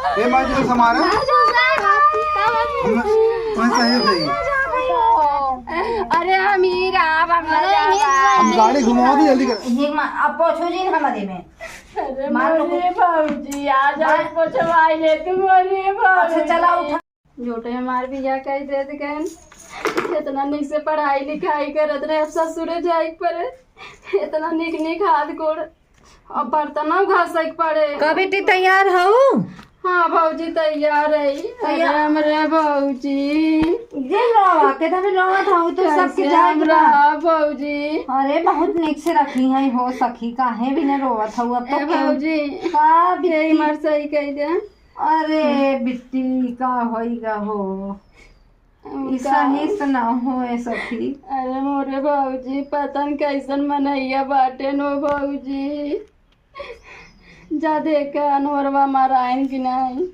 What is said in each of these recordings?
ए माँ जी समारा अरे अमीर हम गाड़ी घुमा दी जल्दी कर। अब पहुंचो जी हमारे में। अरे मोरे भाऊजी आज आज पहुंचवाई ले तू मोरे भाऊजी। अच्छा चला उठा। जोटे हमार बिया कह देत गन इतना निक से पढ़ाई लिखाई करत रहे ससुरे जाई पर इतना निक निक हाथ गोड़ अब बर्तन घसक पड़े। कभी ती तैयार हो? हाँ भाऊजी तैयार है हमरे भाऊजी। जे रवा के तभी रवा था तो सबके जाएगा भाऊजी। अरे बहुत निक से रखी है हो सखी काहे भी न रोवा था अब तो भाऊजी का भी मर सही कह दे। अरे बिट्टी का होइगा हो ऐसा ही ना हो सखी। अरे मोरे भाऊजी पतन कैसन मनैया बाटे नो भाऊजी जा देख अनवरवा मारायन की नहीं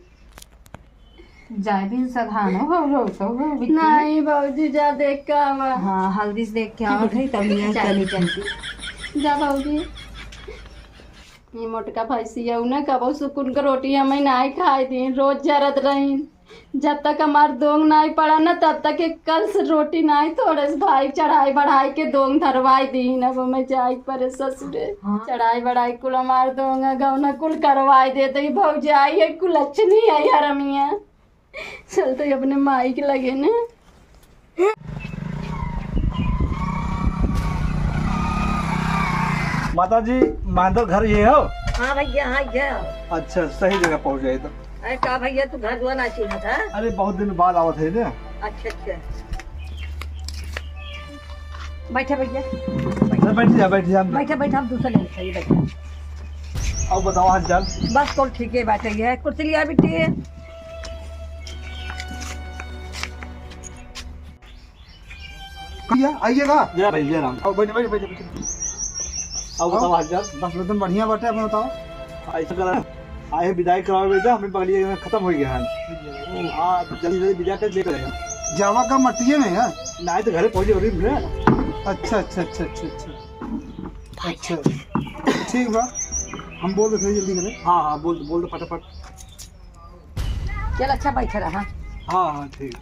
जाए भी सधानो हो रो तो हो नहीं भाऊजी जा देख का आवा। हाँ हल्दी से देख के आवत है तब ये चली चलती जा भाऊजी ये मोटका भैंसिया उन्हें कबो सुकून का रोटी हमें नहीं खाई दी रोज जरत रही जब तक हमार दोंग नहीं पड़ा ना तब तक कल से रोटी नहीं थोड़े से भाई चढ़ाई बढ़ाई के दोंग धरवाई दी न वो मैं जाई पर ससुरे चढ़ाई बढ़ाई कुल हमार दोंग गौना कुल करवाई देते भौजी आई है कुल अच्छी नहीं आई हरमिया चल तो अपने माई के लगे ना। माता जी माधव घर ये हो? हाँ भैया हाँ भैया। अच्छा सही जगह पहुंच गए तो। अरे का भैया तू घर दुआ ना चिन्ह था? अरे बहुत दिन बाद आवत है ना। अच्छा अच्छा बैठे भैया बैठ जा बैठे बैठे हम दूसरे नहीं सही बैठे। अब बताओ हाल चाल। बस तो ठीक है बैठे है कुर्सी लिया बिट्टी आइएगा जय भाई जय राम। अब बैठे बैठे बैठे बैठे। अब बताओ हाल चाल। बस वेतन बढ़िया बाटे अपना बताओ। ऐसा करा आए विदाई कराओ बेटा हमें पगली खत्म हो गया है। हाँ जल्दी जल्दी विदा कर लेकर जावा का मटिए में है नहीं तो घरे पहुंचे गरीब ने। अच्छा अच्छा अच्छा अच्छा अच्छा अच्छा ठीक बा हम बोल रहे जल्दी करें। हाँ हाँ बोल दो फटाफट। चल अच्छा बैठे रहा। हाँ हाँ ठीक।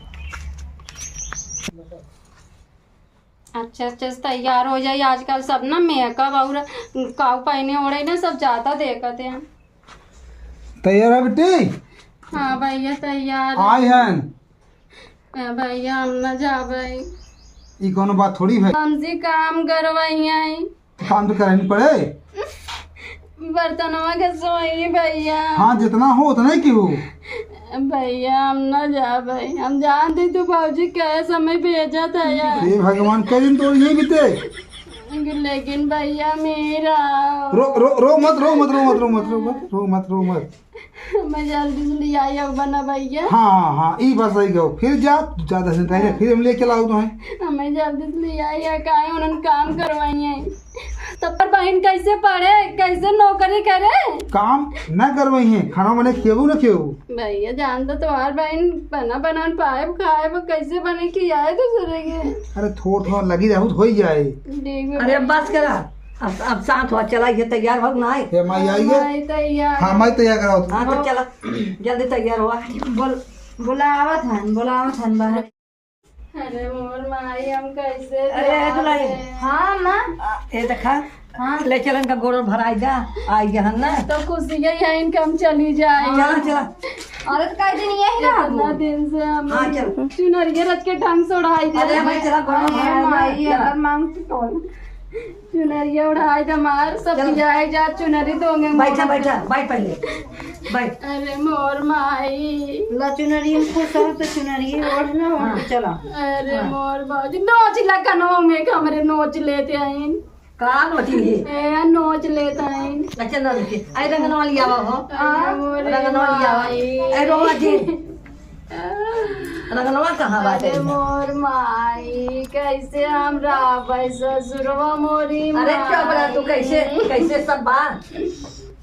अच्छा अच्छा तैयार हो जाए आजकल सब ना मेकअप और काऊ पहने ओढ़े ना सब ज्यादा देखते हैं। तैयार है बेटी? हाँ भैया तैयार आए हैं भैया हम न जाबे। ये कोनो बात थोड़ी है। हमसे काम करवाई काम तो करनी पड़े। बर्तनवा के सोई भैया। हाँ जितना हो उतना ही क्यों भैया हम न जाबे हम जानते तू भाजी क्या समय भेजा था यार। ये भगवान के दिन तो यही बीते। लेकिन भैया मेरा रो रो रो मत रो मत रो मत रो मत रो मत रो मत रो मत। मैं जल्दी से ले आई अब बना भैया। हाँ हाँ ई बात सही कहो। फिर जा ज्यादा से पहले फिर हम लेके लाओ तुम्हें। मैं जल्दी से ले आई है काहे उन्होंने काम करवाई है तब पर बहन कैसे पढ़े कैसे नौकरी करे। काम न करवाई है खाना बने खेबू न खेबू। भैया जानता तुम्हार बहन बना बना पाए खाए वो कैसे बने की आए दूसरे के। अरे थोड़ा थोड़ा लगी रहो हो ही जाए। अरे बस करा अब साथ हुआ चला ये तैयार हो ना है माई आइए तैयार। हाँ माई तैयार कराओ। हाँ तो चला जल्दी तैयार हुआ बुलावत हन बाहर। अरे मोर माई हम कैसे अरे दुलाई हाँ माँ ये देखा हाँ ले चलन का गोड़ भराई जा आई गया ना तो खुशी है इनका हम चली जाए। चला चला अरे तो कह दिन यही ना इतना दिन से हम हाँ चल चुनरिया रच के ढंग से उड़ाई दे। अरे भाई चला गोड़ भराई अगर मांगती कौन चुनरिया उड़ाई दे मार सब जाए जा चुनरी दोगे। बैठा बैठा बैठ पहले बैठ। अरे मोर माई ला चुनरी खुश हो तो चुनरी ओढ़ ना ओढ़ चला। अरे मोर बाजी नोच लगा नो में हमरे नोच लेते हैं का नोची ए नोच लेता है। अच्छा ना देखिए आई रंगन वाली आवा हो रंगन वाली आवा ए रोवा जी रंगनवा कहाँ बात है। अरे मोर माई कैसे हम राबै ससुरवा मोरी अरे क्या बड़ा तू कैसे कैसे सब बात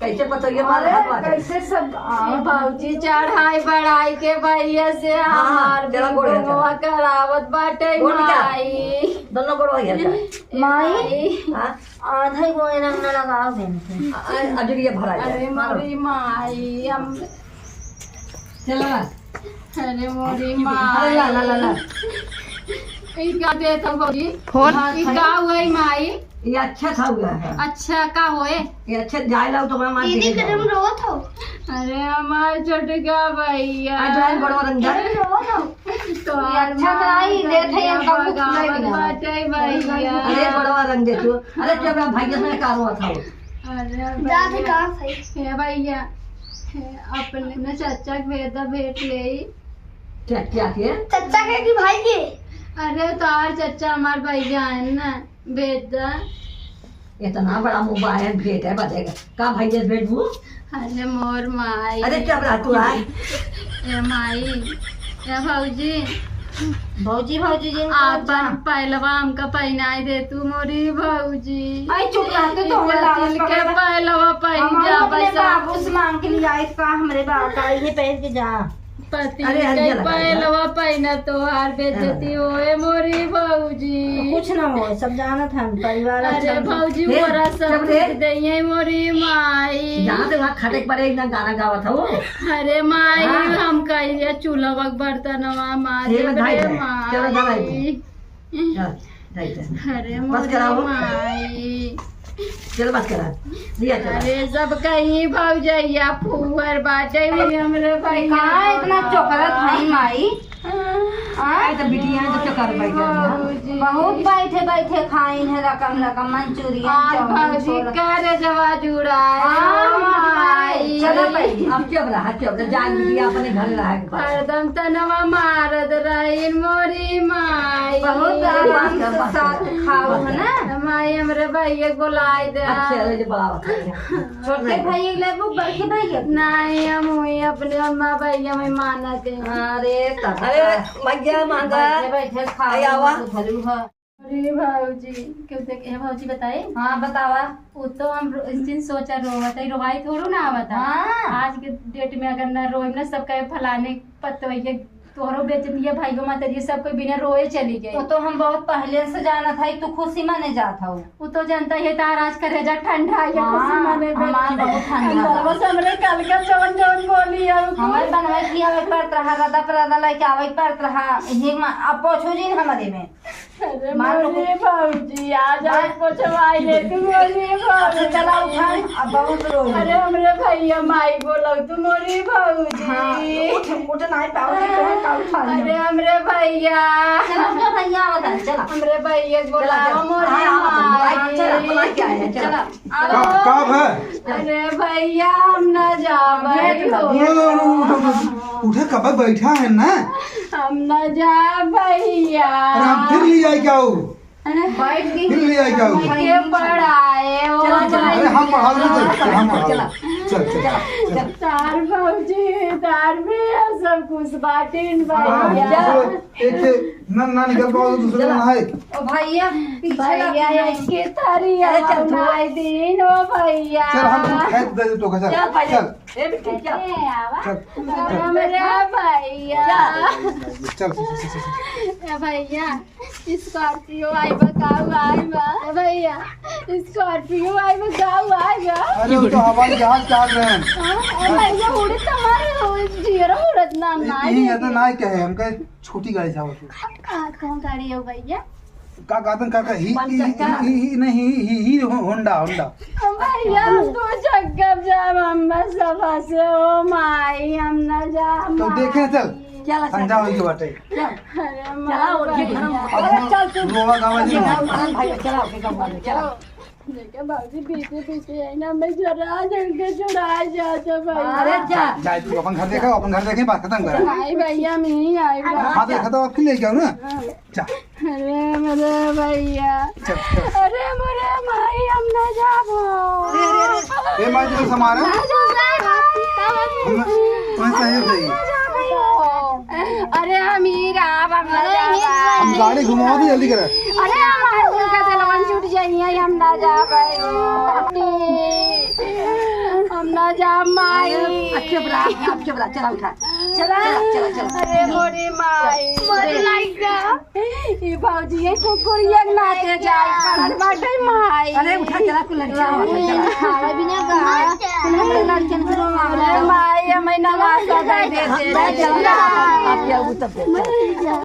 कैसे पता ये मारे कैसे सब भाऊजी चढ़ाई बढ़ाई के भैया से हमार गोड़वा करावत बाटे माई दोनों गोड़ हो माई आधा ही वो रंग न लगाओ देन अजरिया भरा अरे मोरी माई हम चला अरे मोरी अरे माई ला ला ला ला ई का देता भौजी फोन ई का हुए माई ये अच्छा था हुआ है अच्छा का होए ये अच्छा जाए लाओ तो मैं मार दीदी कदम रोत हो अरे हमार छोटका भैया आज जाए बड़ा रंगा तो अच्छा तो आई देखे हम कब नहीं बाटे भैया अरे बड़ा रंग दे तू अरे जब भैया से कारवा था अरे दादी कहां सही है भैया अपने ने चाचा के भेट ले क्या के चाचा के कि भाई के अरे तार चाचा हमार भैया है ना बेटा इतना बड़ा मोबाइल भेट है बताएगा का भैया से भेट वो अरे मोर माई अरे क्या बड़ा तू आए ए माई ए भौजी भौजी भौजी जी आपन पहलवा हमका पहनाई दे तू मोरी भौजी आई चुप रहते तो हमरा दिल के पहलवा पहन जा पैसा बाबू से मांग के लिए आए का हमरे बाबा ये पहन के जा पति अरे के हरिया लगा पहलवा पहना तो हार बेचती होए मोरी भौजी कुछ ना हो सब जानत हम परिवार अरे भौजी मोरा सब कुछ दइए मोरी माई जहाँ से वहाँ खटक पड़े ना गाना गावा था वो अरे माई हम कहिए चूल्हा बर्तनवा मारे रे माई अरे माई चल बात करा दिया चल अरे सब कहीं भौजैया फुहर बाटे हमरे भाई कहाँ इतना चोकरा थाई माई आए तो बिटिया तो चोकर बैठे बहुत बैठे बैठे खाइन है रकम रकम मंचूरियन भौजी करे जवा जुड़ाए माई चलो भाई अब चुप रहा जान बिटिया अपने घर रहा हरदम तनवा मारद रही मोरी माई बहुत आराम से साथ खाओ है ना माई हमरे भैया बुलाई दे अच्छा रे बड़ा छोटे भाई लेबू बड़के भैया नहीं हम हुई अपने अम्मा भैया में माना दे अरे मग्या मांगा बैठे खाओ अरे भौजी क्यों देखे भौजी बताए हाँ बतावा वो तो हम इस दिन सोचा रोवत है रोवाई थोड़ू ना आवता आज के डेट में अगर ना रोए ना सब कहे फलाने पतवैया तोहरो बेचतिया भाइयों माता जी सब कोई बिना रोए चली गई वो तो हम बहुत पहले से जाना था तू खुशी माने जात हो वो तो जनता है तार आज का रेजा ठंडा है खुशी माने हमार बहुत ठंडा बस हमरे कल का जवन जवन बोली है हमारे बनवा की आवे पड़त रहा रदा परदा लेके आवे पड़त रहा ये अब पूछो जी हमारे में अरे मोरे भौजी आज आज पूछवाई ले तू मोरे भौजी चला उठा अब बहुत रो अरे हमरे भैया माई बोलो तू मोरे भौजी उठ नहीं पाओ अरे हमरे भैया चला भैया बता चला हमरे भैया बोलाओ मोरे माई चला क्या है चला कब है अरे भैया हम ना जावे उठे कब बैठा है ना हम ना जा भैया अरे हम फिर ले जाए क्या हो बैठ गई फिर ले जाए क्या हो के पढ़ाए हो अरे हम पढ़ा रहे हम पढ़ा चल चल तार भौजी तार भी सब कुछ बाटिन भैया एक ना निकल पाओ दूसरे ना है ओ भैया भैया के तारिया बनाई दिन ओ भैया चल हम खेत दे दे तो चल ए बेटी चल मेरा भैया चल भैया स्कॉर्पियो आई बताओ आई बा भैया स्कॉर्पियो आई बताओ आई बा अरे वो तो हवाई जहाज चल रहे हैं भैया उड़े तुम्हारे जीरो उड़त नाम ना ये तो ना कहे हमका छोटी गाड़ी था वो कौन गाड़ी है भैया का गादन का ही नहीं होंडा भैया तो जगह जाम हम सभा से ओ माई हम ना जा तो देखे चल चल समझा होई के बाटे अरे चला और चल तू रोवा गावा जी भैया चला के कम चला देखे बाबू पीछे पीछे है ना मैं जरा जल्दी चुरा जाता भैया अरे जा जाए तू अपन घर देखा अपन घर देखे बात खत्म कर आई भैया मैं ही आई हां देखा तो फिर ले जाओ ना जा अरे मेरे भैया चल अरे मेरे भाई हम ना जाबो ए मां जी समारा कौन सा है भाई अरे अमीर आप हम ना जाबा हम गाड़ी घुमाओ दे जल्दी कर अरे हमारे उनका दिलवन छूट जाइए हम ना जा पाए हम ना जा माई चुप रहा चला उठा चला अरे मोरी माई मोरी लाइका ये भौजी ये कुकुरिया नाचे जाए पर बाटे माई अरे उठा चला कुल लड़का चला बिना गा लड़कन को मारे माई हम नवासा दे दे आप